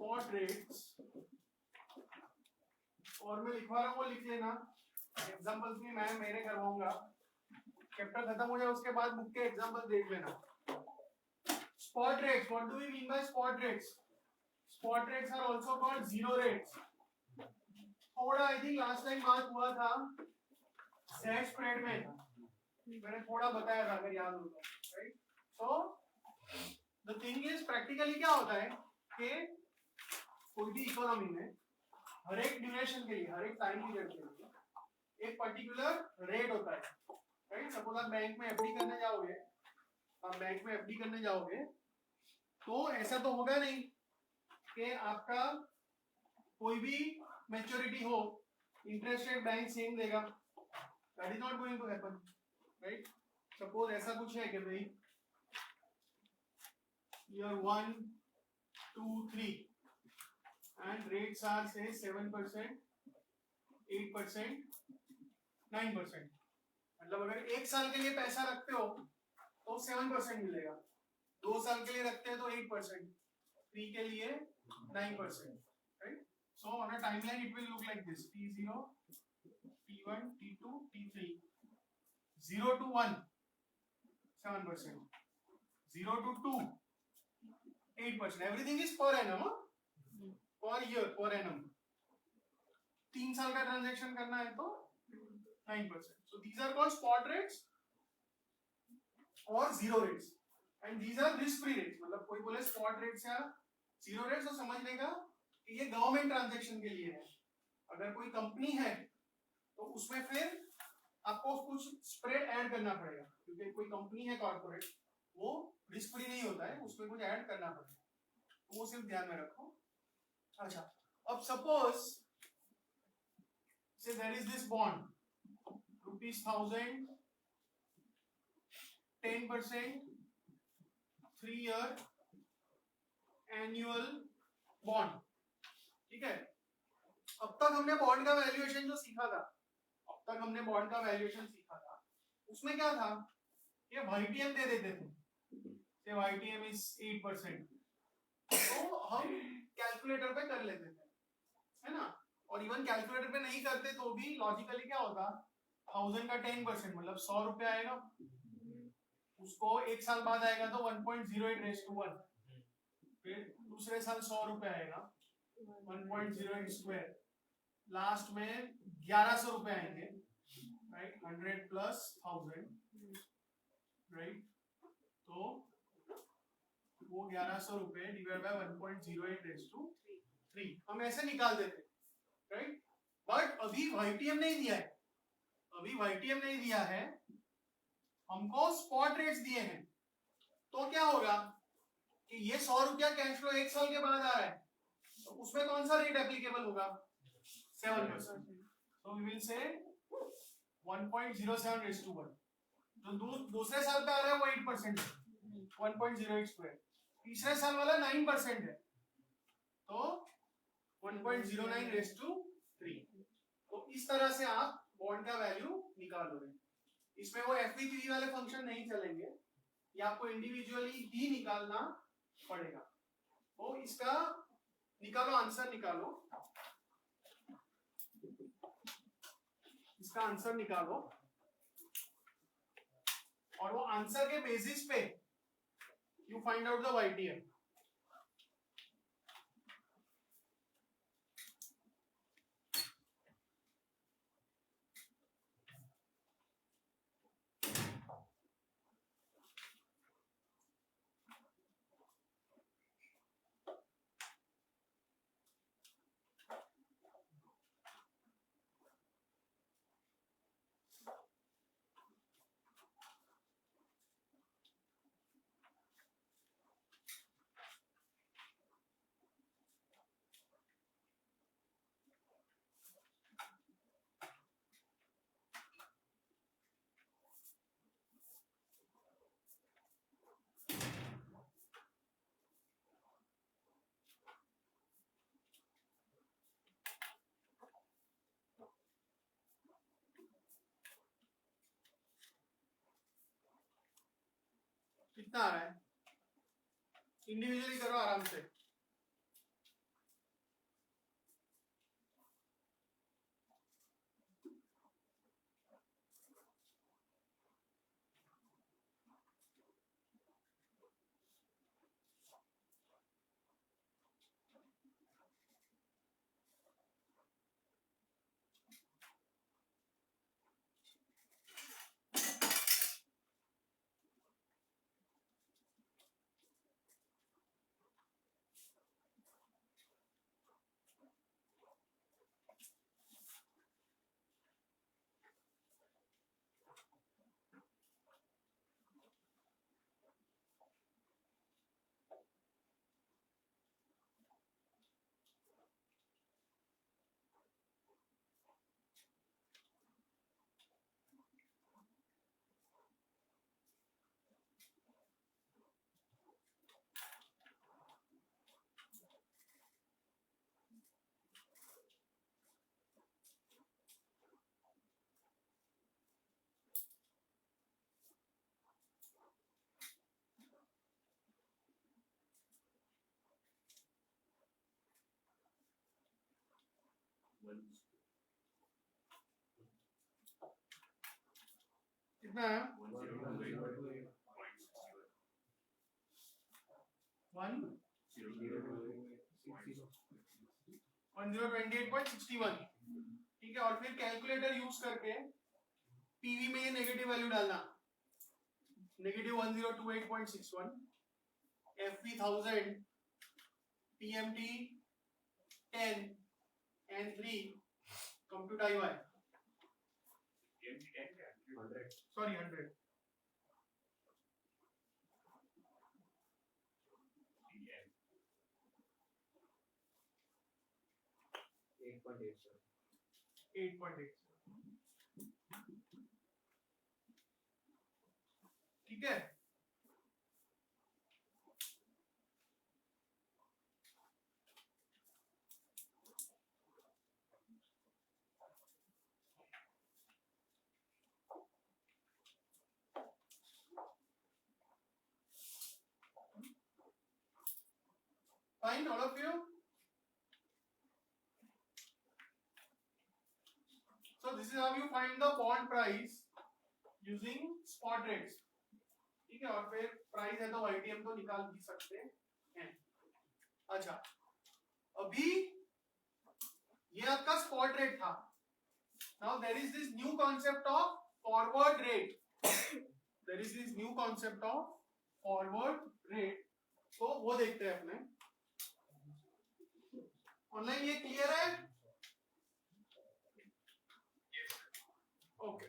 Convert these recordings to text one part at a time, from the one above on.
Spot rates, और मैं लिखवा रहा हूँ वो लिख लेना, एग्जांपल्स भी मैं मेरे करवाऊंगा, चैप्टर खत्म हो जाए उसके बाद बुक के एग्जांपल देख लेना। Spot rates, what do we mean by spot rates? Spot rates are also called zero rates. थोड़ा आई थिंक लास्ट टाइम बात हुआ था सेट स्प्रेड में, मैंने थोड़ा बताया था अगर याद हो तो, right? So the thing is practically क्या होता है कि कोई भी इकोनॉमी में हर एक ड्यूरेशन के लिए, हर एक टाइम पीरियड के लिए एक पर्टिकुलर रेट होता है, राइट? सपोज आप बैंक में एफडी करने जाओगे, आप बैंक में एफडी करने जाओगे तो ऐसा तो होगा नहीं कि आपका कोई भी मैच्योरिटी हो इंटरेस्ट रेट बैंक सेम देगा, that is not going to happen, right? Suppose ऐसा कुछ है कि भाई year 1 2 3 and rates are say 7%, 8%, 9%, मतलब अगर एक साल के लिए पैसा रखते हो तो 7% मिलेगा, 2 साल के लिए रखते हैं तो 8%, 3 के लिए 9%, right? So on a timeline it will look like this: T0, T1, T2, T3. 0 to 1 7%, 0 to 2 8%. Everything is per annum, per year, per annum. 3 साल का ट्रांजैक्शन करना है तो 9%. So these are called spot rates or zero rates, and these are risk free rates. मतलब कोई बोले spot rates या zero rates तो समझने का कि ये गवर्नमेंट ट्रांजैक्शन के लिए है। अगर कोई कंपनी है तो उसमें फिर आपको कुछ स्प्रेड ऐड करना पड़ेगा, क्योंकि कोई कंपनी है कॉर्पोरेट, वो रिस्क फ्री नहीं होता है, उसमें कुछ ऐड करना पड़ेगा, तो वो सिर्फ ध्यान में रखो। अच्छा, अब suppose say there is this bond ₹1000, 10% 3 year annual bond, ठीक है? अब तक हमने बॉन्ड का वैल्यूएशन जो सीखा था, अब तक हमने बॉन्ड का वैल्यूएशन सीखा था, उसमें क्या था, ये YTM दे देते थे, से YTM इज 8%, तो हम कैलकुलेटर पे कर लेते थे, है ना? और इवन कैलकुलेटर पे नहीं करते तो भी लॉजिकली क्या होता, 1000 का 10% मतलब 100 रुपए आएगा, उसको एक साल बाद आएगा तो 1.08:1, फिर दूसरे साल 100 रुपए आएगा 1.08 स्क्वायर, लास्ट में 1100 रुपए आएंगे, राइट? 100 plus 1000, right? तो वो 1100 रुपए डिवाइड बाय 1.08:3 हम ऐसे निकाल देते, राइट? बट अभी YTM नहीं दिया है, अभी YTM नहीं दिया है, हमको स्पॉट रेट्स दिए हैं, तो क्या होगा कि ये 100 रुपया कैश फ्लो एक साल के बाद आ रहा है, तो उसमें कौन सा रेट एप्लीकेबल होगा? 7%. So we will say 1.07:1. जो दूसरे साल पे आ रहा है वो 8% है, 1.08 स्क्वायर, तीसरे साल वाला 9% है, तो 1.09:3. तो इस तरह से आप बॉन्ड का वैल्यू निकालोगे। इसमें वो FV3 वाले फंक्शन नहीं चलेंगे, ये आपको इंडिविजुअली ही निकालना पड़ेगा। तो इसका निकालो, आंसर निकालो, इसका आंसर निकालो, और वो आंसर के बेसिस पे you find out the YTM। कितना आ रहा है? इंडिविजुअली करो आराम से। कितना है? 1028.61। ठीक है, और फिर कैलकुलेटर यूज करके पीवी में ये नेगेटिव वैल्यू डालना, नेगेटिव 1028.61, एफपी 1000, टीएमटी 10 and 3 compute IY, sorry 100, eight point eight. ठीक है, fine all of you? So this is how you find the bond price using spot rates. ठीक है, और फिर प्राइस है तो आईटीएम तो निकाल भी सकते हैं। अच्छा, अभी ये आपका स्पॉट रेट था। Now there is this new concept of forward rate, there is this new concept of forward rate, तो वो देखते हैं अपने। ऑनलाइन ये क्लियर है? Okay,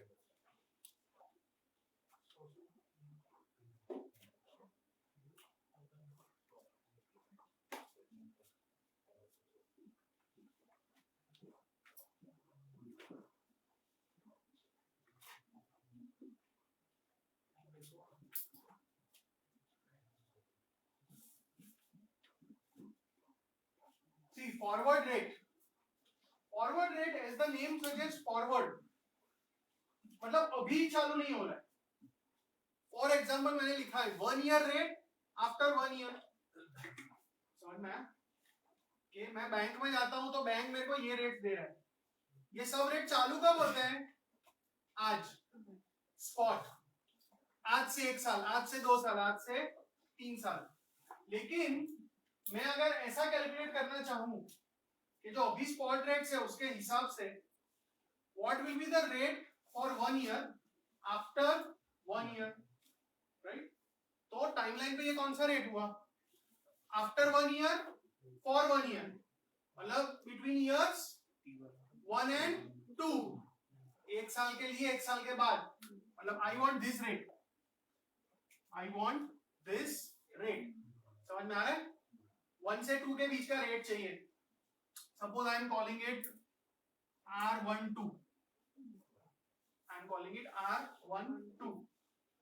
see forward rate, forward rate as the name suggests forward, मतलब अभी चालू नहीं हो रहा है। फॉर एग्जाम्पल मैंने लिखा है 1 ईयर रेट आफ्टर 1 ईयर, समझ में आया कि मैं बैंक में जाता हूं तो बैंक मेरे को ये रेट दे रहा है, ये सब रेट चालू कब होते हैं? आज, स्पॉट, आज से 1 साल, आज से 2 साल, आज से 3 साल। लेकिन मैं अगर ऐसा कैलकुलेट करना चाहूं कि जो अभी स्पॉट रेट्स है उसके हिसाब से what will be the rate for 1 year after 1 year, right? तो टाइमलाइन पे ये कौन सा रेट हुआ? आफ्टर 1 ईयर फॉर 1 ईयर, मतलब बिटवीन ईयर्स 1 and 2, 1 साल के लिए 1 साल के बाद, मतलब I want this rate, I want this rate. समझ में आ रहा है? 1 से 2 के बीच का रेट चाहिए। Suppose I am calling it R12, I am calling it R12।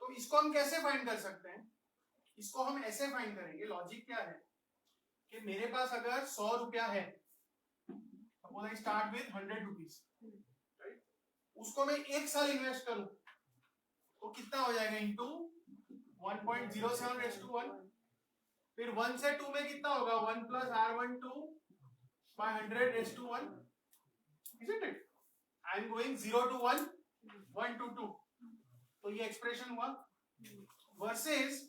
तो इसको हम कैसे फाइंड कर सकते हैं? इसको हम ऐसे फाइंड करेंगे, लॉजिक क्या है कि मेरे पास अगर 100 रुपया है, suppose I start with 100 rupees, right? उसको मैं 1 साल इन्वेस्ट करूं तो कितना हो जाएगा? इंटू 1.07:1, फिर 1 से 2 में कितना होगा? 1 plus R12 by 100:1, isn't it? I am going 0 to 1, 1 to 2, तो ये एक्सप्रेशन हुआ। वर्सेस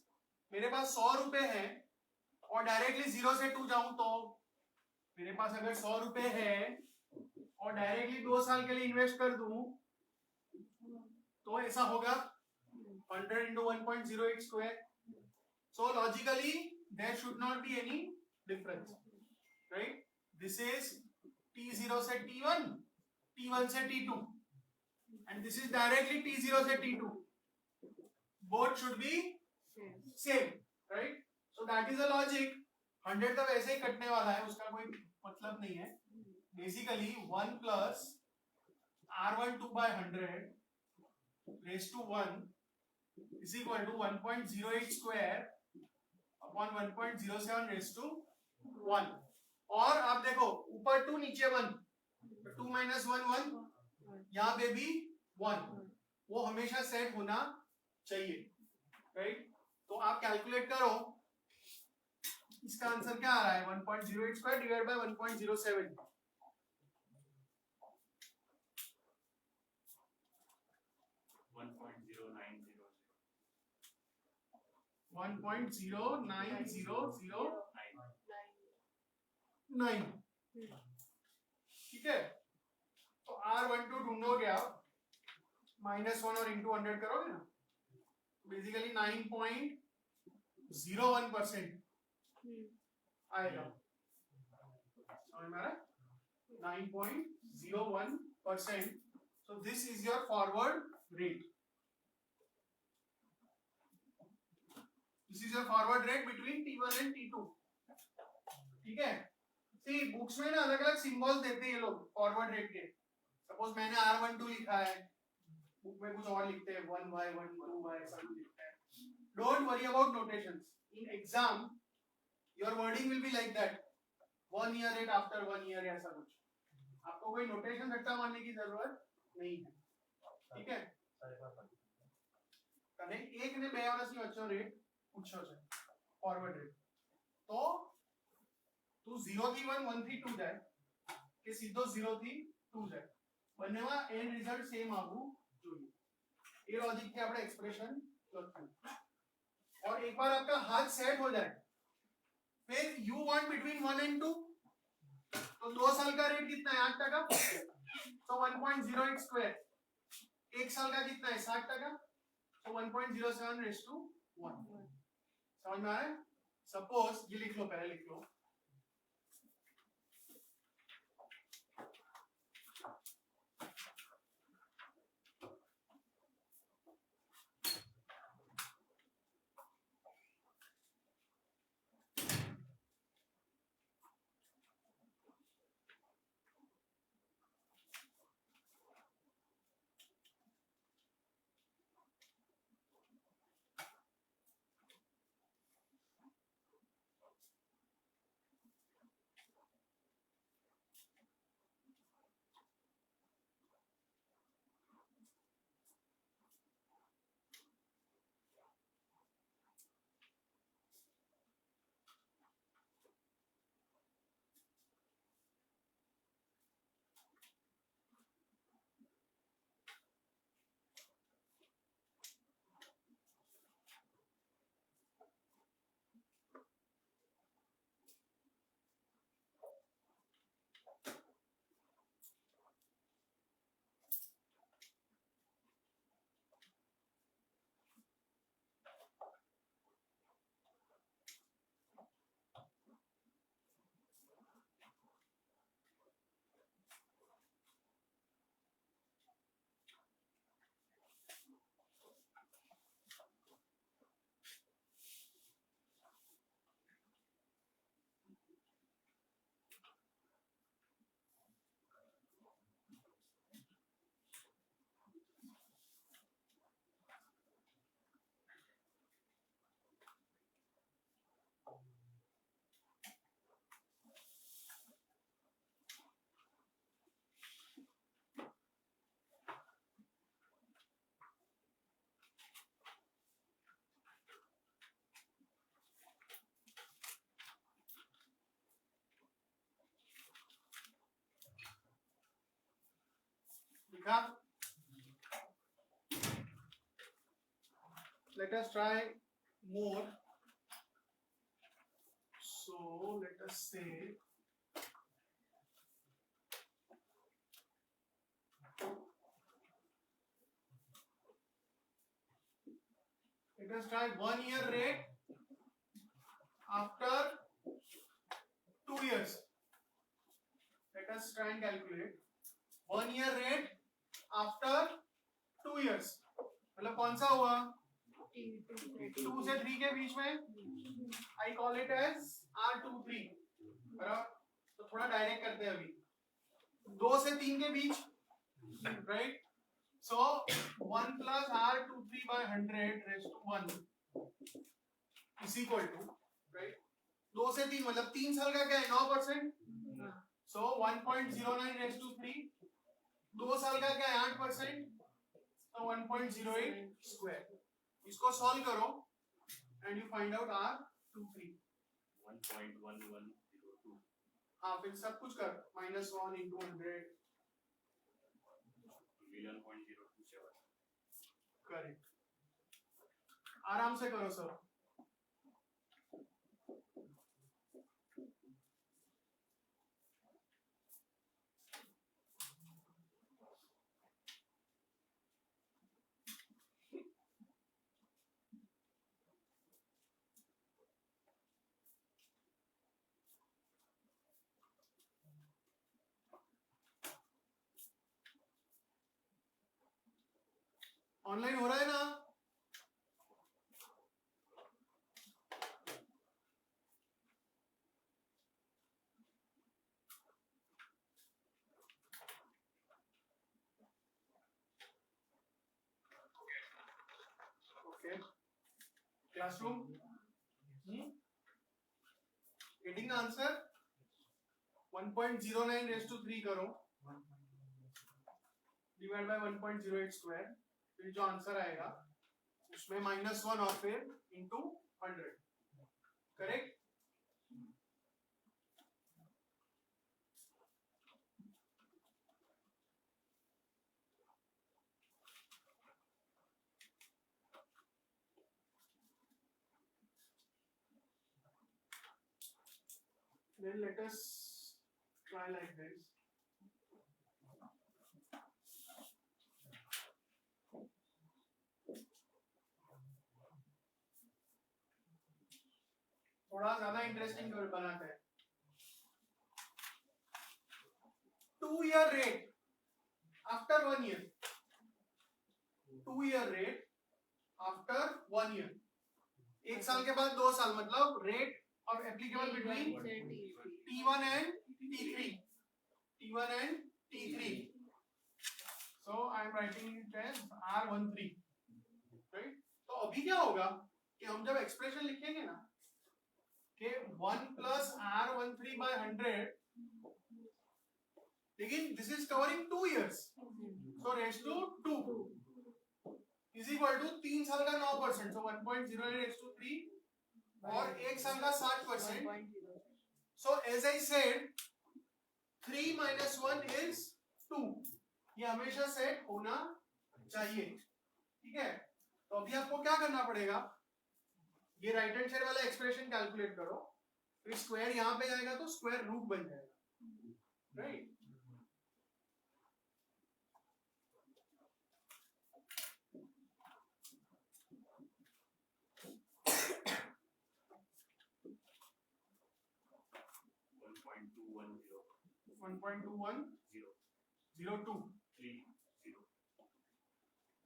मेरे पास 100 रुपए है और डायरेक्टली 0 से 2 जाऊं तो मेरे पास अगर 100 रुपए है और डायरेक्टली 2 साल के लिए इन्वेस्ट कर दूं तो ऐसा होगा 100 into 1.08 square. So logically there should not be any difference, right? This is T0 से T1, T1 से T2, and this is directly T0 से T2. Both should be same, right? So that is the logic. 100 तो वैसे ही कटने वाला है, उसका कोई मतलब नहीं है। Basically 1 plus R12 by 100 raised to 1 is equal to 1.08 square upon 1.07 raised to 1। और आप देखो ऊपर 2 नीचे 1, 2 minus 1 1, यहाँ पे भी 1, वो हमेशा सेट होना चाहिए, राइट? तो आप कैलकुलेट करो, इसका आंसर क्या आ रहा है? 1.08 स्क्वायर डिवाइड बाय 1.07, 1.09009, ठीक है। तो R12 ढूंढोगे आप, -1 और इंटू 100 करोगे ना, बेसिकली 9.01% आएगा, समझ में आ रहा है? 9.01%. So this is your forward rate. This is your forward rate between T1 and T2. ठीक है। See, बुक्स में ना अलग अलग सिंबल्स देते हैं ये लोग फॉरवर्ड रेट के। सपोज मैंने R12 लिखा है, बुक में कुछ और लिखते हैं 1y 1 2y ऐसा कुछ लिखता है। Don't worry about notations. In exam, your wording will be like that. 1 year rate after 1 year ऐसा कुछ। आपको कोई नोटेशन रट्टा मारने की जरूरत नहीं है, ठीक है। कने एक ने 2 વર્ષની વચ્ચેનો રેટ પૂછ્યો છે ફોરવર્ડ રેટ, તો તું 0 થી 1 1 થી 2 જાય કે સીધો 0 થી 2 જાય, બંનેમાં એન્ડ રિઝલ્ટ સેમ આવવું જોઈએ। એ लॉजिक થી આપણે એક્સપ્રેશન લખવું, और एक बार आपका हाथ सेट हो जाए, फिर यू वांट बिटवीन 1 and 2, तो 2 साल का रेट कितना है 8%, तो 1.08 स्क्वायर, 1 साल का कितना है 60%, तो 1.07 रेज़ टू 1। समझ में आ रहा है? सपोज ये लिख लो, पहले लिख लो, लिखा। Let us try more. So let us say let us try 1 year rate after 2 years. Let us try and calculate 1 year rate after 2 years। मतलब कौन सा हुआ 2 से 3 के बीच में, I call it as R23, बराबर। तो थोड़ा डायरेक्ट करते हैं अभी, 2 से 3 के बीच, right. So 1 plus R23 by 100 raised to 1 is equal to, right, 2 से 3 मतलब 3 साल का क्या है 9%, so 1.09 raised to 3, 2 साल का क्या है 8%, so 1.08 square। इसको सॉल्व करो and you find out R23 1.1102। हाँ, फिर सब कुछ कर, -1 into 100 11.027, करेक्ट। आराम से करो सब। ऑनलाइन हो रहा है ना? Okay, classroom getting the answer 1.09 raise to 3 करो डिवाइड बाय 1.08 स्क्वायर, फिर जो आंसर आएगा उसमें -1 और फिर into 100, correct? Then let us try like this. थोड़ा ज्यादा इंटरेस्टिंग बनाते हैं. 2-year rate after 1 year. 2-year rate after 1 year. 1 साल के बाद 2 साल, मतलब rate of applicable between T1 and T3. T1 and T3. So I am writing it as R13. Right? तो अभी क्या होगा कि हम जब एक्सप्रेशन लिखेंगे ना कि 1 plus R13 by 100, लेकिन this is covering 2 years, so raised to 2 is equal to 3 साल का 9%, so 1.08 raised to 3 और 1 साल का 60%. So as I said, 3 minus 1 is 2. ये हमेशा सेट होना चाहिए, ठीक है? तो अभी आपको क्या करना पड़ेगा, ये राइट हैंड साइड वाला एक्सप्रेशन कैलकुलेट करो, फिर स्क्वायर यहां पे जाएगा तो स्क्वायर रूट बन जाएगा, राइट?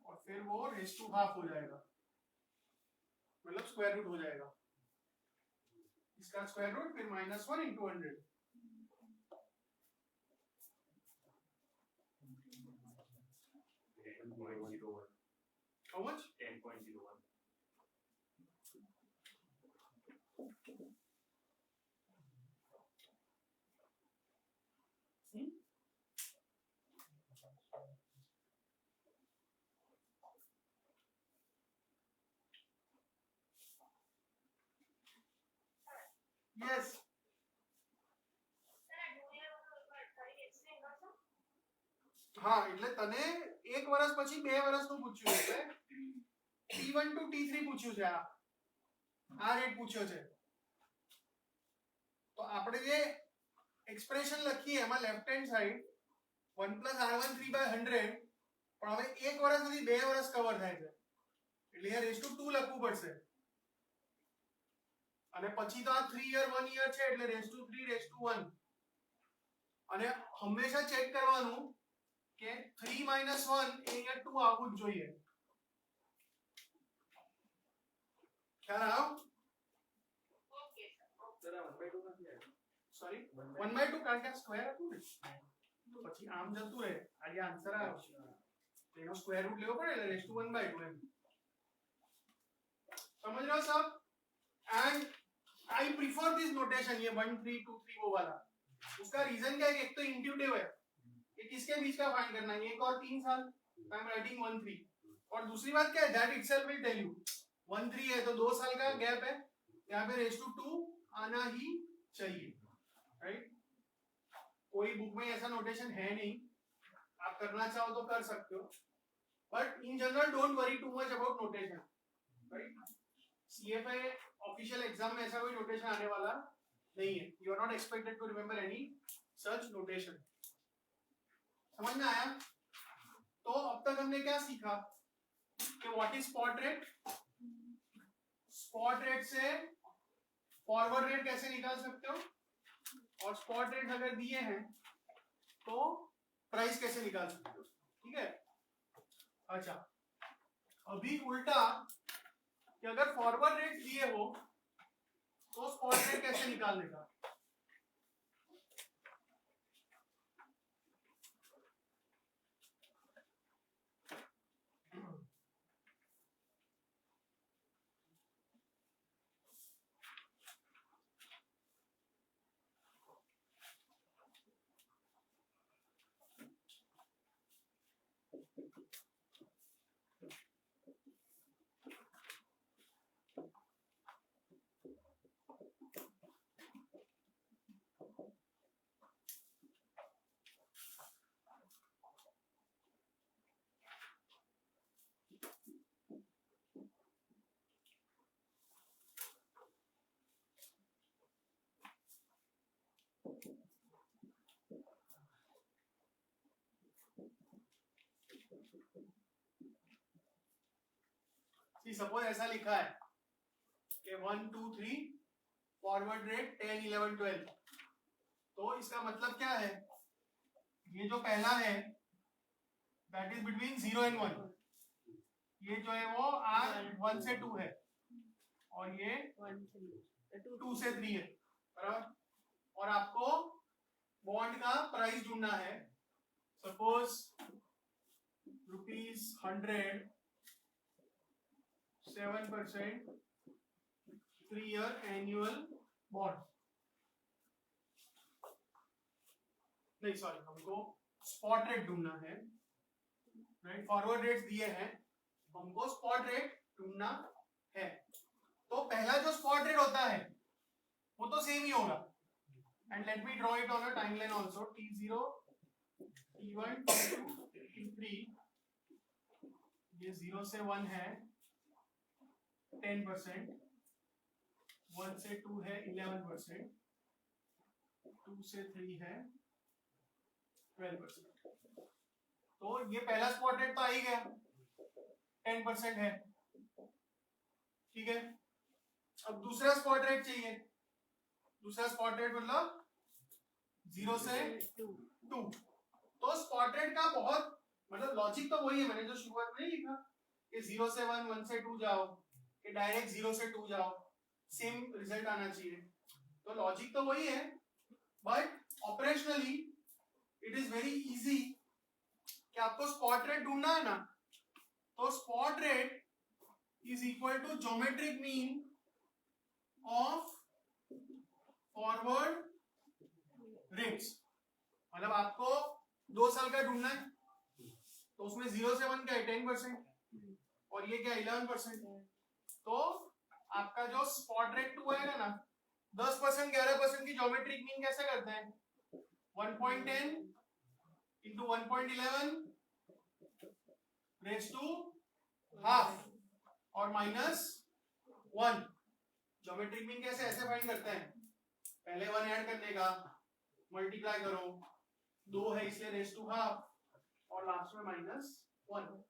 और फिर वो रेज टू हाफ हो जाएगा, मतलब स्क्वायर रूट हो जाएगा, इसका स्क्वायर रूट फिर -1 into 100. How much? 10.01. Yes. હા, એટલે તને 1 વર્ષ પછી 2 વર્ષનું પૂછ્યું છે, T1 to T3 પૂછ્યું છે, આ રેટ પૂછ્યો છે. તો આપણે જે એક્સપ્રેશન લખીએ એમાં left hand side 1 plus R13 by 100, પણ હવે 1 વર્ષ નથી 2 વર્ષ કવર થાય છે, એટલે અહીંયા રેઝ ટુ 2 લખવું પડશે, અને પછી તો આ 3 year 1 year છે એટલે રેઝ ટુ 3 રેઝ ટુ 1, અને હંમેશા ચેક કરવાનું કે 3 minus 1 એ અહીંયા 2 આવવું જ જોઈએ. ખ્યાલ આવ્યો? ઓકે સર, 1/2 નથી આવ્યો, સોરી 1/2 કારણ કે સ્ક્વેર હતું ને, તો પછી આમ જતું રહે, આ જે આન્સર આવ્યો એનો સ્ક્વેર રૂટ લેવો પડે એટલે રેઝ ટુ 1/2 એમ. समझ रहे हो सब? And I prefer this notation, ये 1 3 2 3 वो वाला. उसका रीजन क्या है? एक तो इंट्यूटिव है, ये किसके बीच का फाइंड करना है, 1 और 3 साल, आई एम राइटिंग 1 3. और दूसरी बात क्या है, that itself will tell you 1 3 है तो 2 साल का गैप है, यहाँ पे रेज टू 2 आना ही चाहिए, राइट? कोई बुक में ऐसा नोटेशन है नहीं, आप करना चाहो तो कर सकते हो, but in general don't worry too much about notation, right? CFA official exam में ऐसा कोई नोटेशन आने वाला नहीं है, you are not expected to remember any such notation. समझ में आया? तो अब तक हमने क्या सीखा कि what is spot rate, spot rate से फॉरवर्ड रेट कैसे निकाल सकते हो, और स्पॉट रेट अगर दिए हैं तो प्राइस कैसे निकाल सकते हो, ठीक है? अच्छा, अभी उल्टा कि अगर फॉरवर्ड रेट दिए हो तो स्पॉट रेट कैसे निकालने का। सपोज ऐसा लिखा है कि 1 2 3 फॉरवर्ड रेट 10 11 12, तो इसका मतलब क्या है, ये जो पहला है दैट इज बिटवीन 0 एंड 1, ये जो है वो आर 1 से 2 है और ये 2 से 3 है, बराबर। और आपको बॉन्ड का प्राइस ढूंढना है, सपोज ₹100 7% 3-year एनुअल बॉन्ड, नहीं सॉरी, हमको स्पॉट रेट ढूंढना है, राइट। फॉरवर्ड रेट्स दिए हैं, हमको स्पॉट रेट ढूंढना है। तो पहला जो स्पॉट रेट होता है वो तो सेम ही होगा, and let me draw it on a timeline also, T0 T1 T2 T3, ये 0 से 1 है 10%, 1 से 2 है 11%, 2 से 3 है 12%। तो ये पहला स्पॉट रेट तो आ ही गया, 10% है, ठीक है। अब दूसरा स्पॉट रेट चाहिए, दूसरा स्पॉट रेट मतलब 0 से 2। तो स्पॉट रेट का बहुत मतलब लॉजिक तो वही है, मैंने जो शुरुआत में लिखा कि 0 से 1 1 से 2 जाओ, कि डायरेक्ट 0 से 2 जाओ, सेम रिजल्ट आना चाहिए। तो लॉजिक तो वही है, but operationally it is very easy कि आपको स्पॉट रेट ढूंढना है ना, तो spot rate is equal to geometric mean of forward rates. मतलब आपको 2 साल का ढूंढना है, तो उसमें 0 से 1 क्या है 10% और ये क्या 11%। तो आपका जो स्पॉट रेट 2 आएगा ना, 10% 11% की ज्योमेट्रिक मीन कैसे करते हैं, 1.10 इंटू 1.11 रेज टू हाफ और -1। ज्योमेट्रिक मीन कैसे ऐसे फाइंड करते हैं, पहले 1 ऐड करने का, मल्टीप्लाई करो, 2 है इसलिए रेज टू हाफ और लास्ट में -1।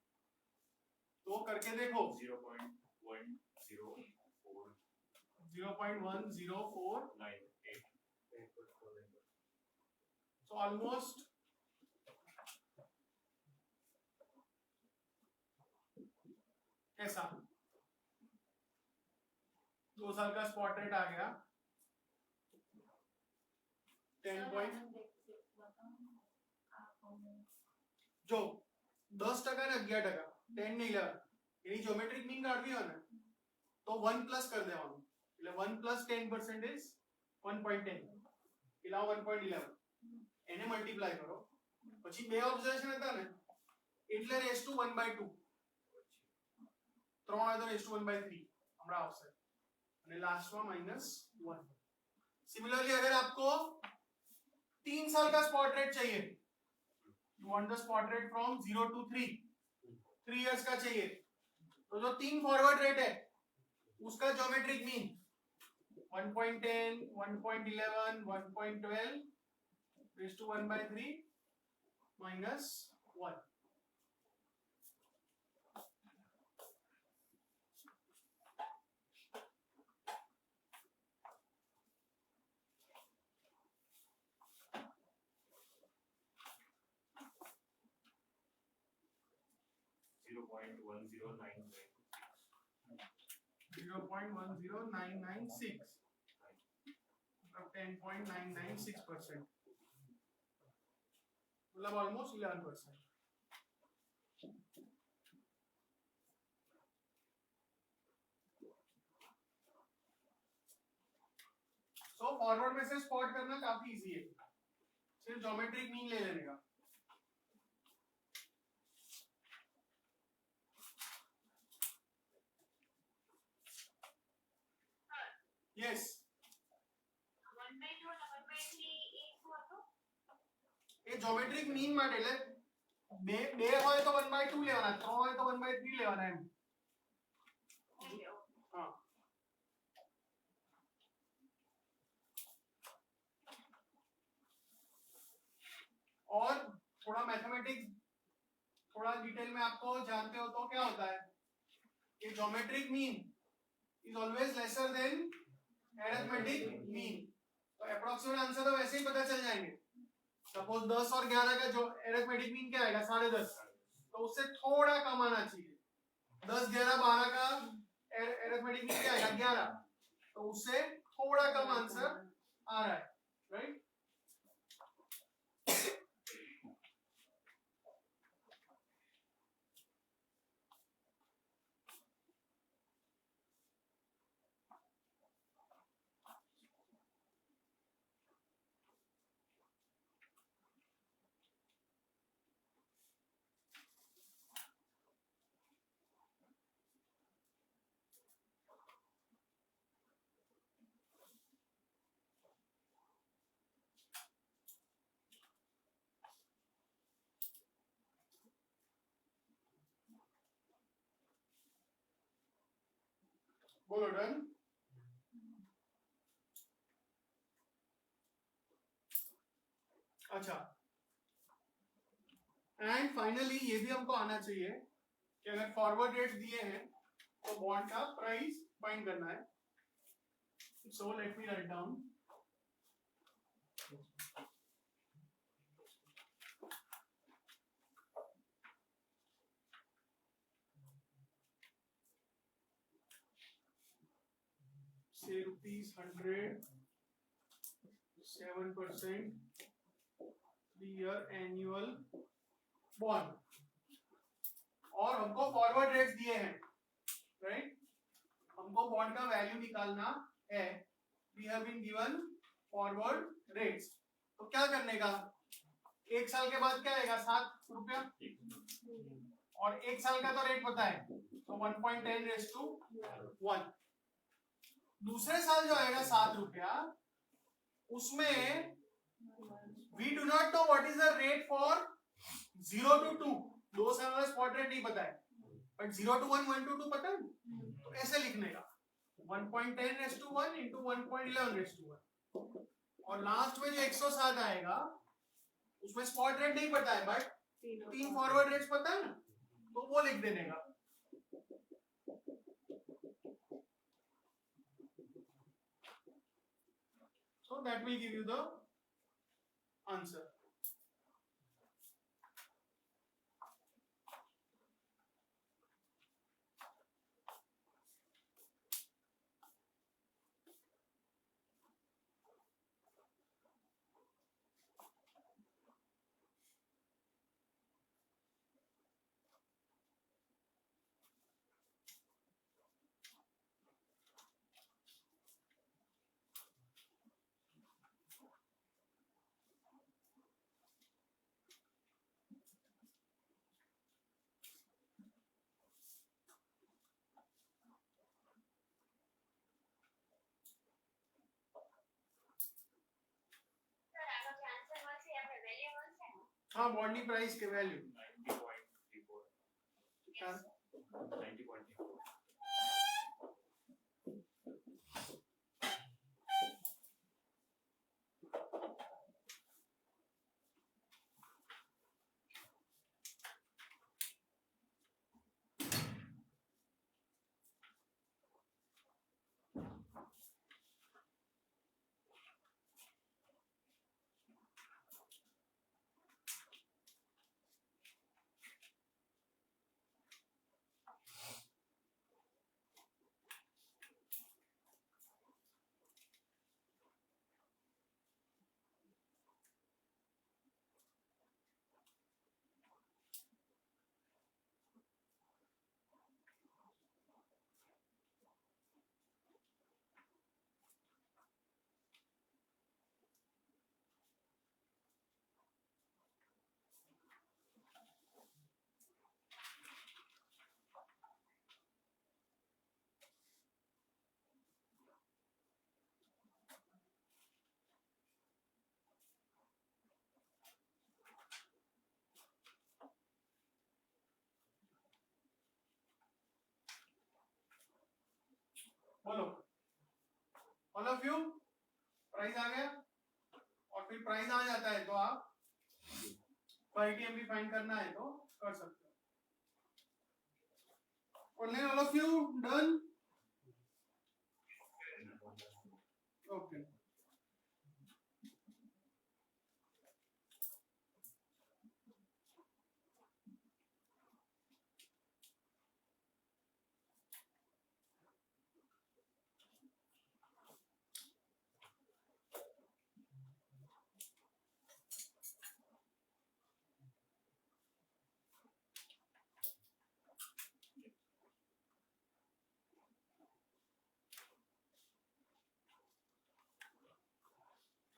तो करके देखो 0.10498, so almost ऐसा 2 साल का स्पॉट रेट आ गया 10 पॉइंट, जो 10% ना 11%, 10 नहीं 11, यानी ज्योमेट्रिक मीन काट दिया ना, तो 1 प्लस कर देવાનું, એટલે 1 प्लस 10% इज 1.10, इला 1.11 એને મલ્ટીપ્લાય કરો, પછી બે ઓબ્ઝર્વેશન હતા ને એટલે રેઝ ટુ 1/2, 3 હોય તો રેઝ ટુ 1/3 हमरा આવશે, અને લાસ્ટમાં -1। सिमिलरली अगर आपको 3 साल का स्पॉट रेट चाहिए, you want the spot rate from 0 to 3 years का चाहिए, तो जो 3 फॉरवर्ड रेट है उसका ज्योमेट्रिक मीन 1.10 1.11 1.12 raised to 1/3 -1। 0.10996 मतलब 10.996%, मतलब ऑलमोस्ट 11%. सो फॉरवर्ड में से स्पॉट करना काफी इजी है, सिर्फ ज्योमेट्रिक मीन ले लेने का. यस, એ જ્યોમેટ્રિક મીન માટે એટલે બે બે હોય તો 1/2 લેવાના, 3 હોય તો 1/3 લેવાના એમ. હા, और थोड़ा मैथमेटिक्स थोड़ा डिटेल में आपको जानते हो तो क्या होता है कि geometric mean is always lesser than arithmetic mean. तो अप्रोक्सीमेट आंसर तो वैसे ही पता चल जाएंगे. सपोज 10 और 11 का जो अरिथमेटिक मीन क्या आएगा 10.5, तो उससे थोड़ा कम आना चाहिए. 10 11 12 का अरिथमेटिक मीन क्या आएगा 11, तो उससे थोड़ा कम आंसर आ रहा है, राइट. बोलो डन. अच्छा, एंड फाइनली ये भी हमको आना चाहिए कि अगर फॉरवर्ड रेट्स दिए हैं तो बॉन्ड का प्राइस फाइंड करना है. So let me write down. say ₹100, 7% 3-year annual bond, और हमको फॉरवर्ड रेट्स दिए हैं, राइट. हमको बॉन्ड का वैल्यू निकालना है. We have been given forward rates. तो क्या करने का, एक साल के बाद क्या आएगा ₹7, और एक साल का तो रेट पता है, तो 1.10:1. दूसरे साल जो आएगा ₹7, उसमें we do not know what is the rate for 0 to 2. 2 साल वाला स्पॉट रेट नहीं पता है, बट 0 to 1, 1 to 2 पता है. तो ऐसे लिखने का 1.10:1 into 1.11:1. और लास्ट में जो 107 आएगा उसमें स्पॉट रेट नहीं पता है, बट 3 फॉरवर्ड रेट्स पता है ना, तो वो लिख देने का. So that will give you the answer. हाँ, बॉन्डी प्राइस के वैल्यू 90.4. बोलो ऑल ऑफ यू, प्राइस आ गया, और फिर प्राइस आ जाता है तो आप क्वालिटी भी फाइंड करना है तो कर सकते हो। All of you done, okay.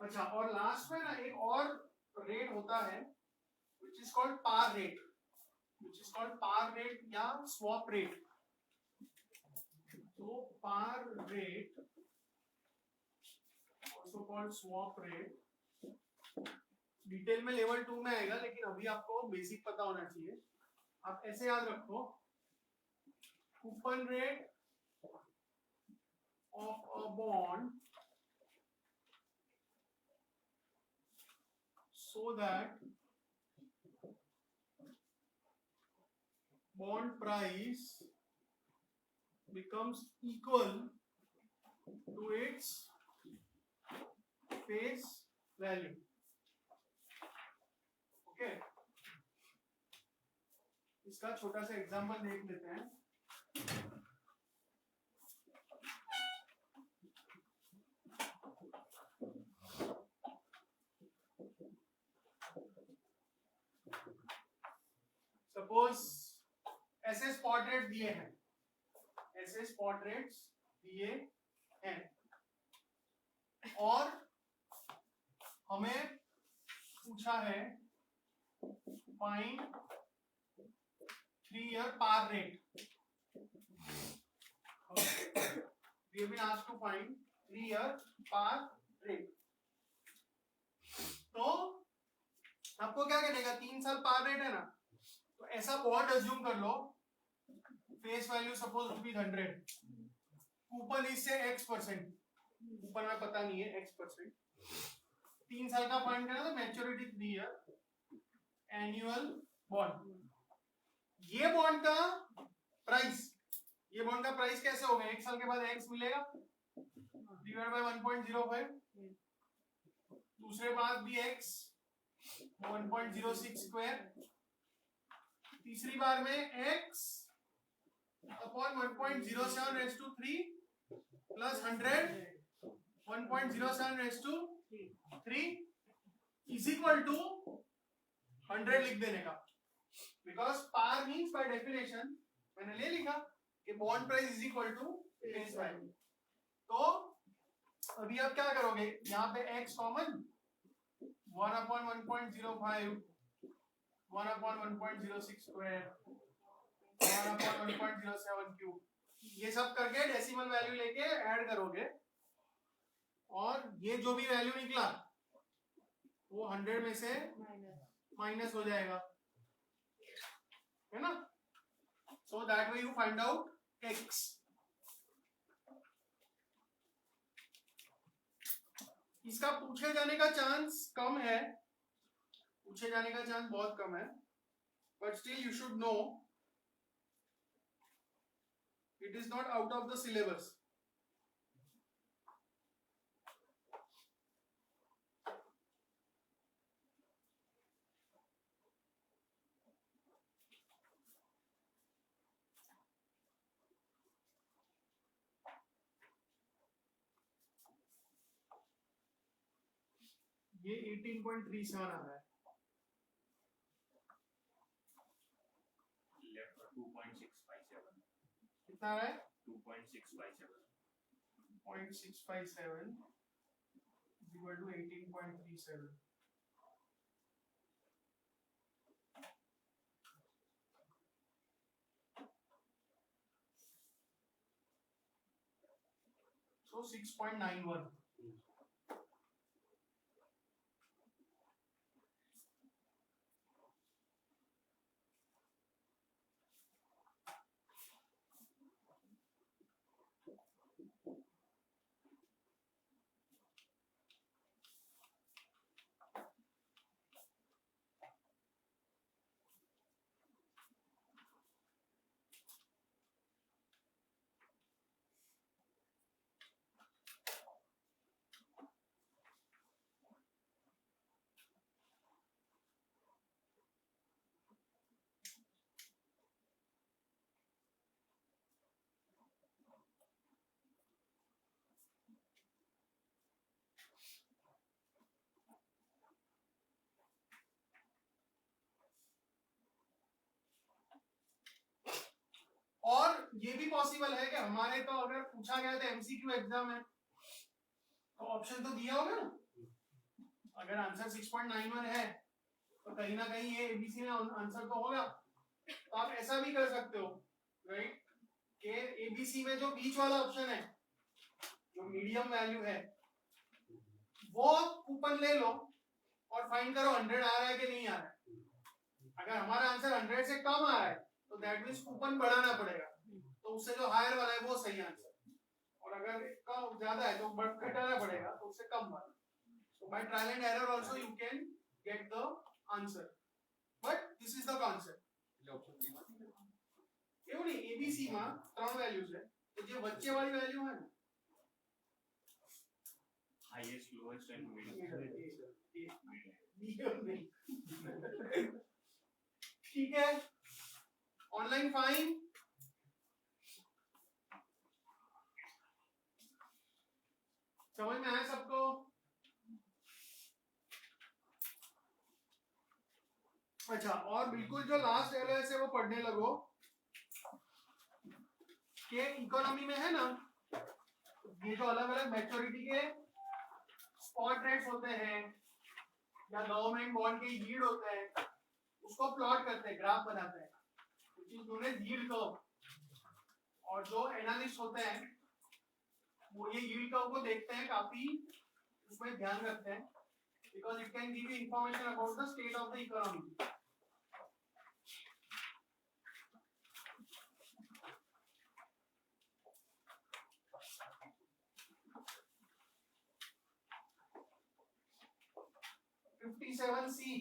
अच्छा, और लास्ट में ना एक और रेट होता है which is called par rate, which is called par rate या swap rate। तो par rate also called swap rate, detail में लेवल 2 में आएगा, लेकिन अभी आपको बेसिक पता होना चाहिए। आप ऐसे याद रखो, coupon rate of a bond so that bond price becomes equal to its face value। Okay, इसका छोटा सा एग्जांपल देख लेते हैं। सपोज ऐसे स्पॉट रेट दिए हैं, ऐसे स्पॉट रेट्स दिए हैं, और हमें पूछा है find 3-year par rate। We have been asked to find 3-year par rate। तो आपको क्या करेगा, 3 साल पार रेट है ना, तो ऐसा बॉन्ड अज्यूम कर लो, फेस वैल्यू सपोज ₹100, कूपन इससे X%, कूपन में पता नहीं है X%, 3 साल का फंड है, मैच्योरिटी 3 ईयर, एनुअल बॉन्ड। ये बॉन्ड का प्राइस, ये बॉन्ड का प्राइस कैसे होगा, 1 साल के बाद X मिलेगा डिवाइड बाय 1.05, दूसरे बार भी X 1.06 स्क्वायर, तीसरी बार में x upon 1.07 raise to 3 plus 100 1.07 raise to 3 is equal to 100 लिख देने का, because par means by definition मैंने ले लिखा कि bond price is equal to face value. तो अभी आप क्या करोगे, यहाँ पे x कॉमन, 1/1.05 1/1.06 स्क्वायर 1/1.07 क्यूब, ये सब करके डेसिमल वैल्यू लेके ऐड करोगे, और ये जो भी वैल्यू निकला वो 100 में से माइनस हो जाएगा, है ना। So that way you find out x। इसका पूछे जाने का चांस कम है, पूछे जाने का चांस बहुत कम है, but still you should know it is not out of the syllabus. ये 18.37 आ रहा है, 2.657 कितना आ रहा है, 2.657 0.657 इक्वल टू 18.37। So 6.91। ये भी पॉसिबल है कि हमारे तो अगर पूछा गया था एमसीक्यू एग्जाम है तो ऑप्शन तो दिया होगा ना, अगर आंसर 6.91 है तो कहीं ना कहीं ये एबीसी में आंसर तो होगा। तो आप ऐसा भी कर सकते हो राइट कि एबीसी में जो बीच वाला ऑप्शन है जो मीडियम वैल्यू है वो कूपन ले लो और फाइंड करो 100 आ रहा है कि नहीं आ रहा है। अगर हमारा आंसर 100 से कम आ रहा है तो दैट मींस कूपन बढ़ाना पड़ेगा, तो उससे जो हायर वाला है वो सही आंसर, और अगर कम ज्यादा है तो घटाना पड़ेगा तो उससे कम वाला। So by trial and error also you can get the answer, but this is the concept. એવું નહીં, ABC માં ત્રણ વેલ્યુઝ છે તો જે વચ્ચે વાળી વેલ્યુ है ना Highest, lowest and middle. medium नहीं ठीक है। ऑनलाइन फाइन समझ में आया सबको? अच्छा, और बिल्कुल जो लास्ट एलओएस है वो पढ़ने लगो कि इकोनॉमी में है ना ये जो अलग अलग मैच्योरिटी के स्पॉट रेट्स होते हैं या गवर्नमेंट बॉन्ड के यील्ड होते हैं उसको प्लॉट करते हैं, ग्राफ बनाते हैं, उन्हें यील्ड कर्व, और जो एनालिस्ट होते हैं वो ये यील्ड कर्व को देखते हैं, काफी उसमें ध्यान रखते हैं because it can give you information about the state of the economy. Seven C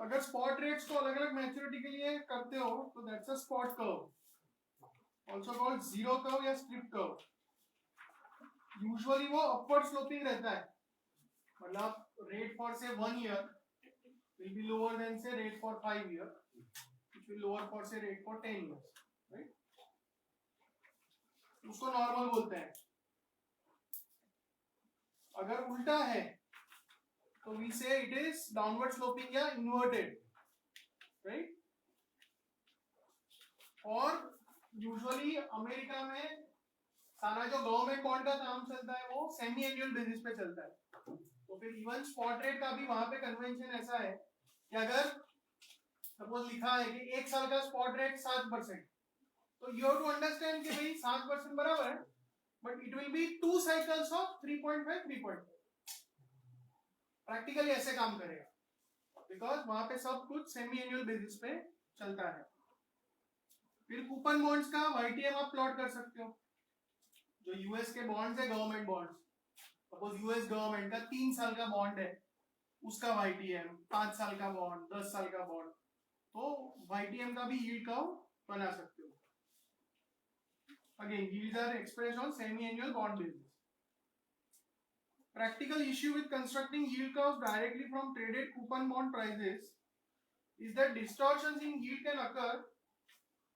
अगर स्पॉट रेट्स को अलग अलग मैच्योरिटी के लिए करते हो तो that's a spot curve, also called zero curve या स्ट्रिप कर्व। यूजुअली वो अपवर्ड स्लोपिंग रहता है, मतलब रेट फॉर से 1 year will be lower than say rate for 5 years, which will lower for say rate for 10 years, right? उसको normal बोलते हैं। अगर उल्टा है तो we say it is downward sloping या inverted, right? और यूजुअली अमेरिका में सारा जो गवर्नमेंट बॉन्ड का काम चलता है वो सेमी एनुअल बेसिस पे चलता है, तो फिर इवन स्पॉट रेट का भी वहां पे कन्वेंशन ऐसा है कि अगर सपोज लिखा है कि 1 साल का स्पॉट रेट 7%, तो यू हैव टू अंडरस्टैंड कि भाई 7% बराबर है, but it will be 2 cycles of 3.5 3.5। Practically ऐसे काम करेगा बिकॉज वहां पे सब कुछ सेमी एनुअल बेसिस पे चलता है। फिर कूपन बॉन्ड्स का वाईटीएम आप प्लॉट कर सकते हो। जो यूएस के बॉन्ड्स है, government bonds, suppose US government का 3 साल का बॉन्ड है, उसका वाईटीएम 5 साल का बॉन्ड, 10 साल का बॉन्ड, तो वाईटीएम का भी यील्ड कर्व बना सकते हो। Again yields are expressed on semi annual bond basis. Practical issue with constructing yield curves directly from traded coupon bond prices is that distortions in yield can occur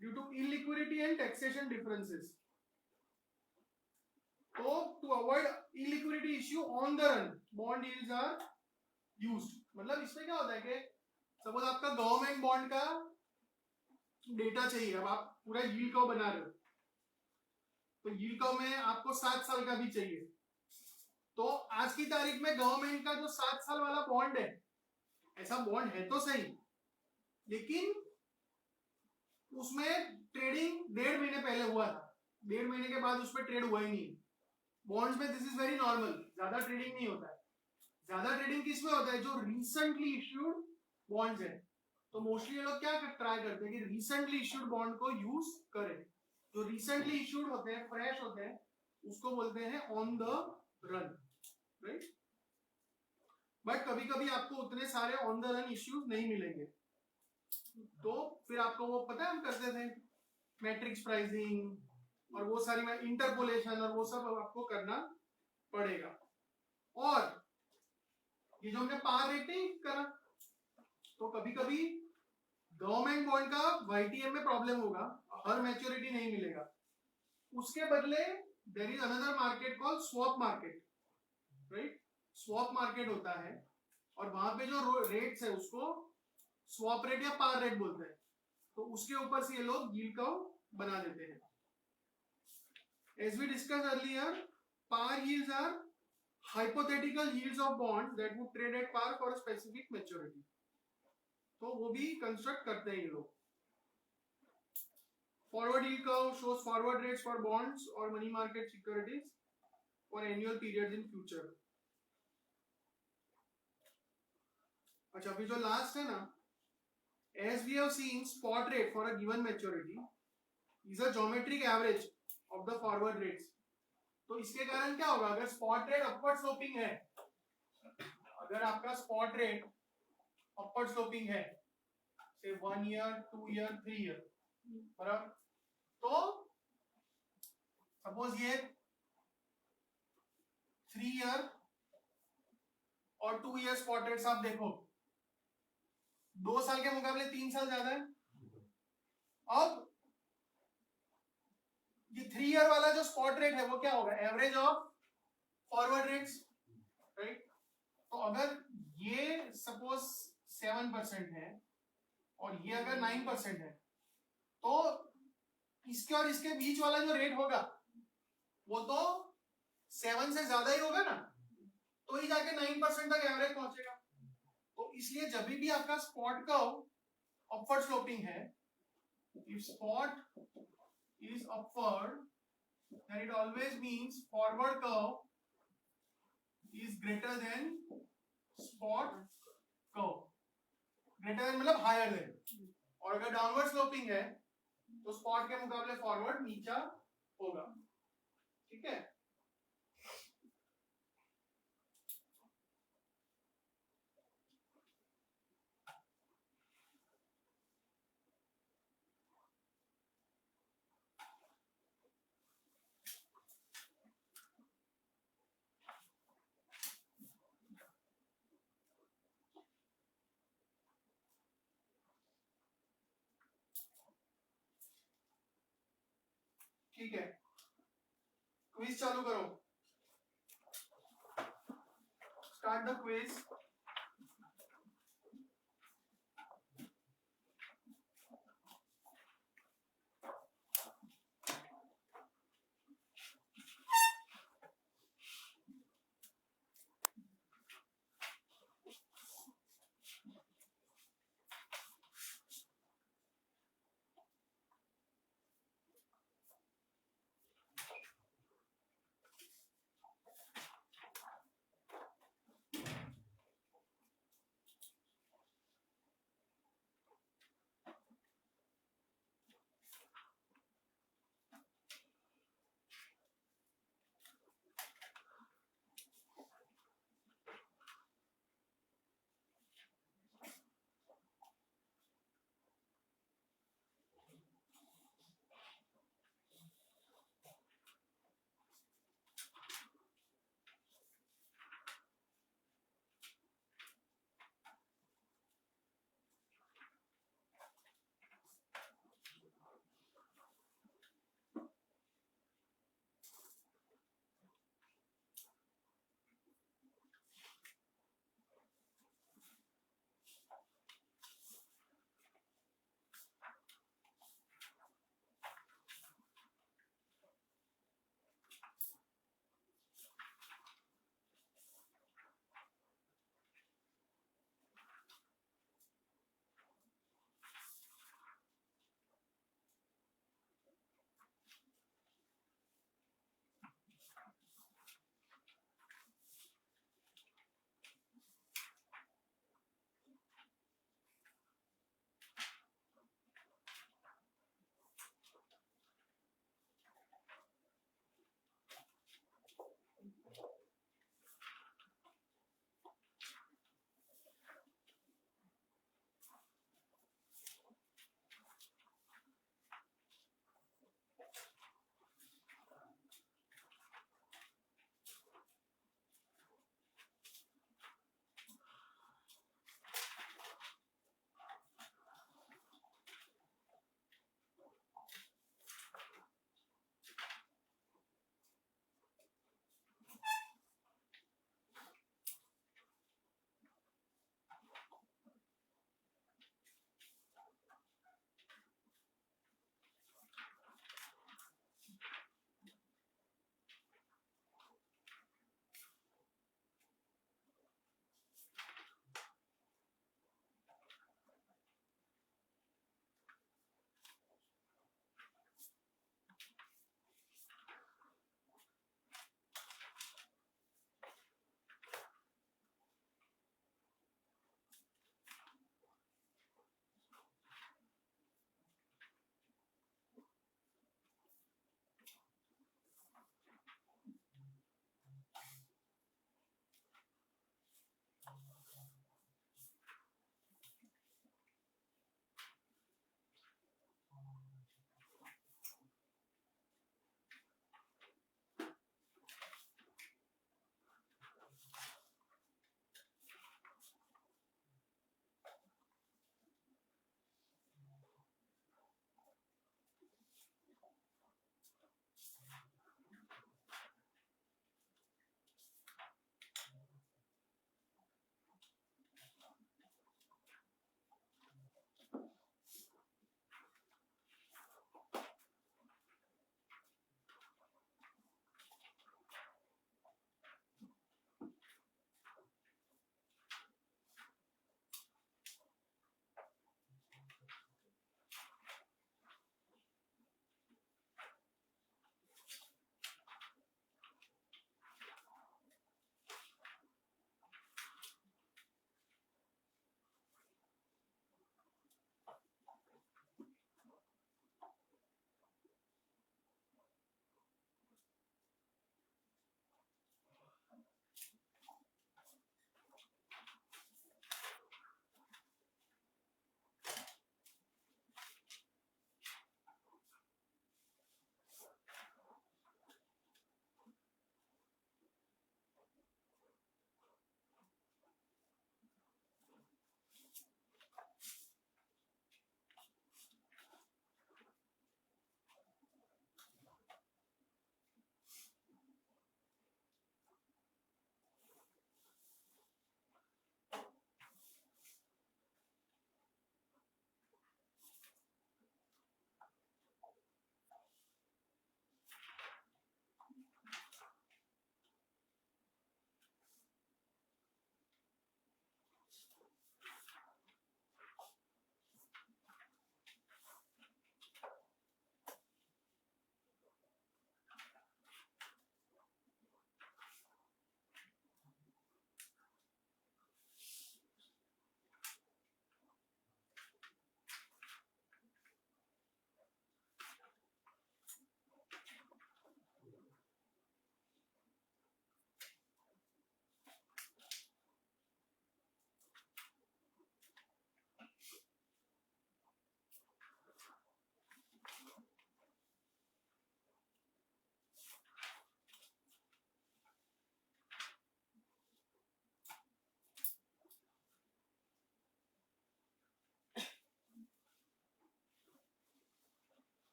due to illiquidity and taxation differences. So to avoid illiquidity issue on the run, bond yields are used. मतलब इसमें क्या होता है कि suppose आपका government bond का data चाहिए, अब आप पूरा यील्ड कर्व बना रहे हो, तो यील्ड कर्व में आपको 7 साल का भी चाहिए, तो आज की तारीख में गवर्नमेंट का जो 7 साल वाला बॉन्ड है, ऐसा बॉन्ड है तो सही, लेकिन उसमें ट्रेडिंग 1.5 महीने पहले हुआ था, 1.5 महीने के बाद उसमें ट्रेड हुआ ही नहीं। बॉन्ड्स में दिस इज वेरी नॉर्मल, ज्यादा ट्रेडिंग नहीं होता है। ज्यादा ट्रेडिंग किसमें होता है? जो रिसेंटली इश्यूड बॉन्ड्स है। तो मोस्टली ये लोग क्या ट्राई करते हैं कि रिसेंटली इश्यूड बॉन्ड को यूज करें। जो रिसेंटली इश्यूड होते हैं, फ्रेश होते हैं, उसको बोलते हैं on the run, right? But कभी कभी आपको उतने सारे ऑन द रन इश्यूज नहीं मिलेंगे, तो फिर आपको वो पता है हम करते थे मैट्रिक्स प्राइसिंग और वो सारी इंटरपोलेशन और वो सब आपको करना पड़ेगा। और ये जो हमने पार रेटिंग करा, तो कभी कभी गवर्नमेंट बॉन्ड का वाईटीएम में प्रॉब्लम होगा, हर मैच्योरिटी नहीं मिलेगा, उसके बदले there is another market called swap market, right? Swap market होता है और वहां पे जो रेट्स है उसको स्वैप रेट या पार रेट बोलते हैं, तो उसके ऊपर से ये लोग यील्ड कर्व बना देते हैं। As we discussed earlier, par yields are hypothetical yields of bonds that would trade at par for a specific maturity. तो वो भी कंस्ट्रक्ट करते हैं ये लोग। Forward yield curve shows forward rates for bonds or money market securities for annual periods in future. अच्छा, अभी जो लास्ट है ना, as we have seen, spot rate for a given maturity is a geometric average of the forward rates. तो इसके कारण क्या होगा? अगर स्पॉट रेट अपवर्ड स्लोपिंग है, अगर आपका स्पॉट रेट अपवर्ड स्लोपिंग है, से 1 ईयर, 2 ईयर, 3 ईयर, बराबर, तो सपोज ये 3 ईयर और 2 ईयर स्पॉट रेट्स आप देखो, 2 साल के मुकाबले 3 साल ज्यादा है। अब ये 3 ईयर वाला जो स्पॉट रेट है वो क्या होगा? Average of forward rates, right? तो अगर ये सपोज 7% है और ये अगर 9% है, तो इसके और इसके बीच वाला जो रेट होगा वो तो 7 से ज्यादा ही होगा ना, तो ही जाके 9% तक एवरेज पहुंचेगा। तो इसलिए जब भी आपका स्पॉट कर्व अपवर्ड स्लोपिंग है, if spot is upward, then it always means forward curve is greater than spot curve. Greater than मतलब higher than. और अगर डाउनवर्ड स्लोपिंग है तो स्पॉट के मुकाबले फॉरवर्ड नीचा होगा, ठीक है? ठीक है, क्विज चालू करो, स्टार्ट द क्विज।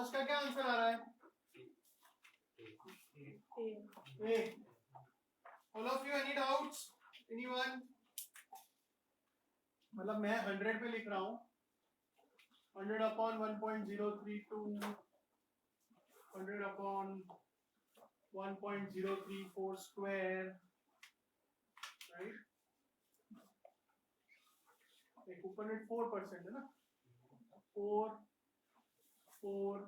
फर्स्ट का क्या आंसर आ रहा है? A. All of you any doubts? Anyone? मतलब मैं 100 पे लिख रहा हूँ, 100 अपॉन 1.032, 100 अपॉन 1.034 स्क्वायर, राइट? एक ऊपर में 4% है ना, 104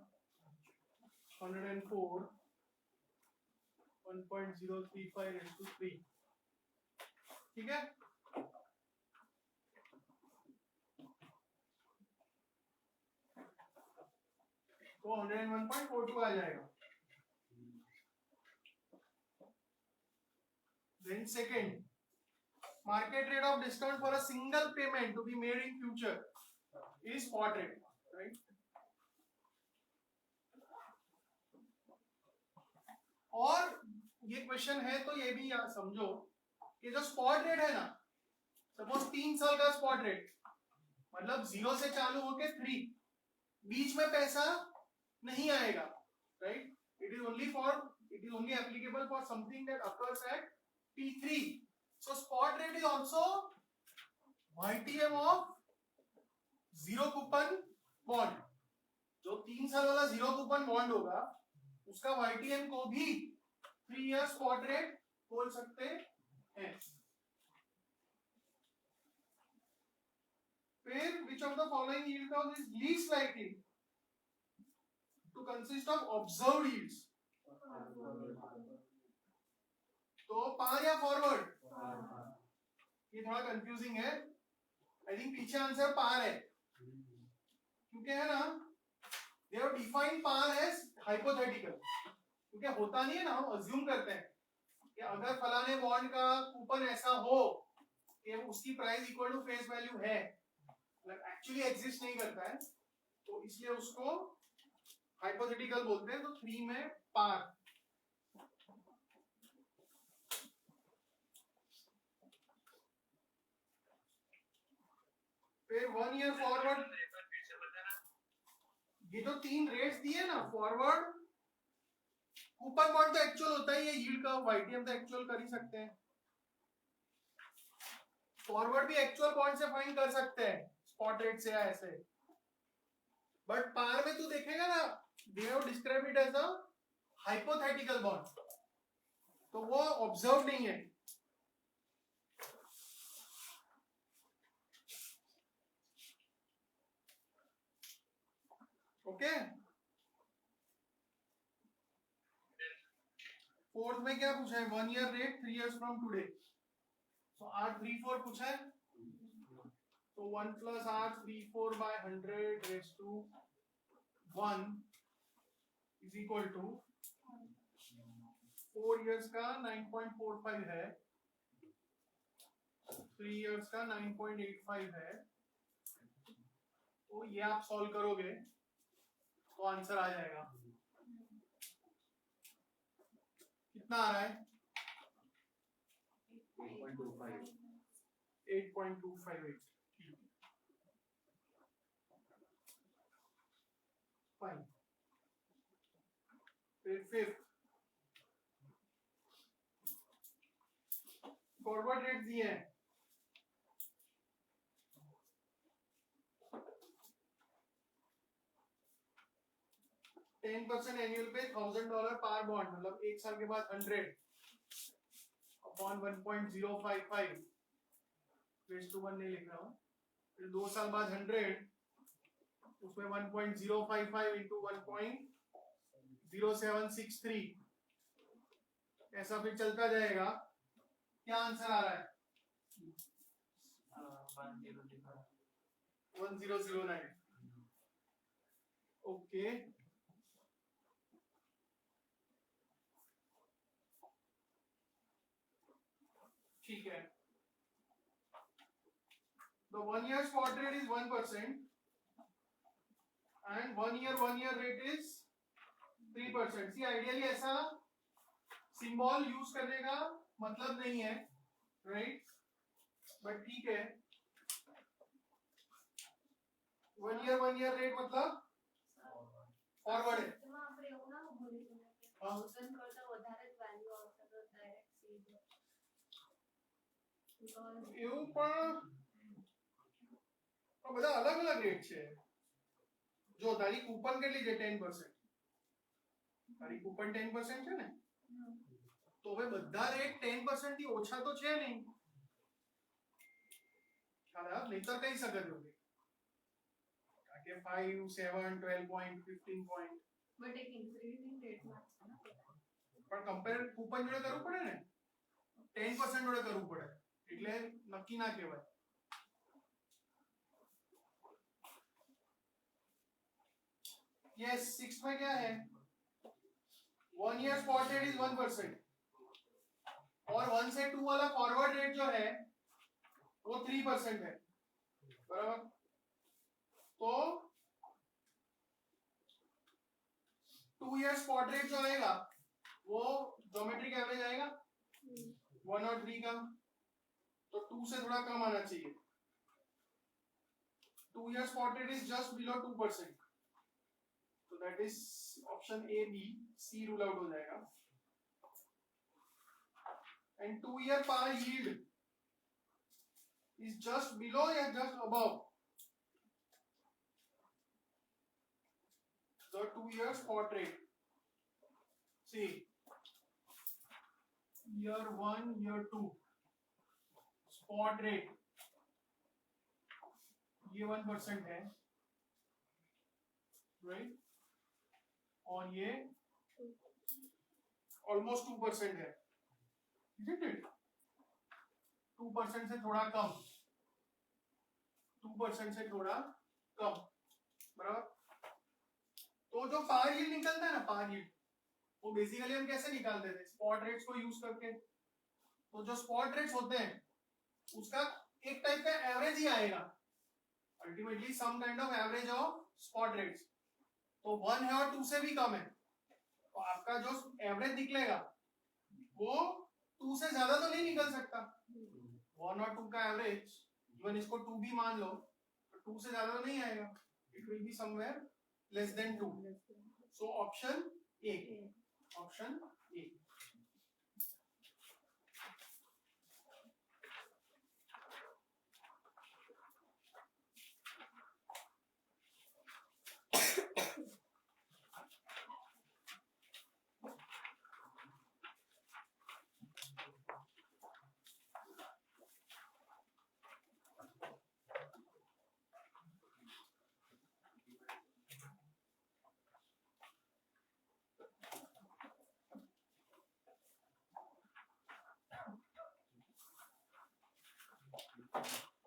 1.035 into 3, ठीक है? तो 101.42 आ जाएगा। Then second, market rate of discount for a single payment to be made in future is spot rate, right? और ये क्वेश्चन है तो ये भी समझो कि जो स्पॉट रेट है ना, सपोज 3 साल का स्पॉट रेट, मतलब 0 से चालू होके 3, बीच में पैसा नहीं आएगा, right? It is only applicable for something that occurs at T3. So spot rate is also YTM of zero coupon bond. जो 3 साल वाला जीरो कूपन बॉन्ड होगा उसका YTM को भी 3 year spot rate बोल सकते हैं। फिर which of the following yield curve is least likely to consist of observed yields? तो पार या फॉरवर्ड? ये थोड़ा कंफ्यूजिंग है, आई थिंक पीछे आंसर पार है, क्योंकि है ना, they have defined par as hypothetical, क्योंकि होता नहीं है ना, हम अज्यूम करते हैं कि अगर फलाने बॉन्ड का कूपन ऐसा हो कि उसकी price equal to face value है, मतलब एक्चुअली एग्जिस्ट नहीं करता है, तो इसलिए उसको हाइपोथेटिकल बोलते हैं। तो 3 में पार। फिर 1 year फॉरवर्ड, ये जो 3 रेट्स दिए ना, फॉरवर्ड, कूपन बॉन्ड तो एक्चुअल होता ही है, यील्ड का वाईटीएम तो एक्चुअल कर ही सकते हैं, फॉरवर्ड भी एक्चुअल बॉन्ड से फाइंड कर सकते हैं स्पॉट रेट से या ऐसे, बट पार में तू देखेगा ना, they have describe it as a hypothetical bond, तो वो ऑब्जर्व नहीं है। ओके, फोर्थ में क्या पूछा है? 1 year rate 3 years from today, so R34 पूछा है, तो 1 plus R34 by 100 raised to 1 is equal to 4 years का 9.45 है, 3 years का 9.85 है, तो ये आप सॉल्व करोगे तो आंसर आ जाएगा। कितना आ रहा है? 8.258। फाइन। फिर फिफ्थ, फॉरवर्ड रेट दिए हैं, %10 एनुअल पे $1000 पर बॉन्ड, मतलब 1 साल के बाद 100 अपॉन 1.055 रेज़ टू 1 नहीं लिख रहा हूं, फिर 2 साल बाद 100, उसमें 1.055 इंटू 1.0763, ऐसा फिर चलता जाएगा। क्या आंसर आ रहा है? 1009। ओके, ठीक है। The 1 year spot rate is 1% and 1 year rate is 3%। See, ideally ऐसा सिंबल यूज करने का मतलब नहीं है, राइट? बट ठीक है, 1 year रेट मतलब ફોરવર્ડ है એમાં આપણે એવું ના ભૂલીશું ને કે હા 1000 કરતા વધારે જ વેલ્યુ આવશે તો ડાયરેક્ટ સીધો એવું પણ બધા અલગ અલગ રેટ છે જો તારી કૂપન કેટલી છે 10% તારી કૂપન 10% છે ને તો હવે બધા રેટ 10% થી ઓછા તો છે નહીં ખ્યાલ નહીતર કહી શકે છો કે 5 7 12 પોઈન્ટ 15 પોઈન્ટ બટ એક ઇન્ક્રીઝિંગ રેટમાં છે ને પણ કમ્પેર કૂપન જોડે કરવું પડે ને 10% જોડે કરવું પડે એટલે નક્કી ના કહેવાય यस 6 में क्या है 1 ईयर स्पॉट रेट इज 1% और 1 से 2 वाला फॉरवर्ड रेट जो है वो 3% है बराबर तो 2 ईयर स्पॉट रेट जो आएगा वो ज्योमेट्रिक एवरेज आएगा 1 और 3 का तो 2 से थोड़ा कम आना चाहिए 2 year spot rate is just below 2%. तो that is option A B C rule out हो जाएगा and 2 year par yield is just below या just above the 2 year spot rate C year 1 year 2 spot rate ये 1% है right और ये almost 2% है isn't it 2% से थोड़ा कम 2% से थोड़ा कम बराबर तो जो पार यील्ड निकलता है ना पार यील्ड वो बेसिकली हम कैसे निकालते थे स्पॉट रेट्स को यूज करके तो जो स्पॉट रेट्स होते हैं उसका एक टाइप का एवरेज ही आएगा ultimately some kind of average of spot rates तो 1 है और 2 से भी कम है तो आपका जो एवरेज निकलेगा वो 2 से ज्यादा तो नहीं निकल सकता 1 और 2 का एवरेज इवन इसको 2 भी मान लो तो 2 से ज्यादा तो नहीं आएगा it will be somewhere less than 2 so option A option A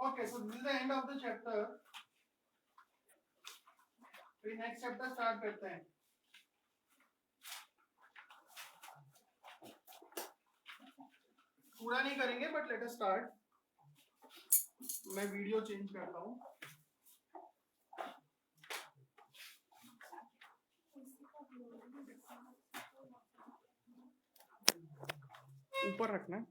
Okay, so this is the end of the chapter. फिर नेक्स्ट चैप्टर स्टार्ट करते हैं पूरा नहीं करेंगे बट लेट अस स्टार्ट मैं वीडियो चेंज करता हूँ ऊपर रखना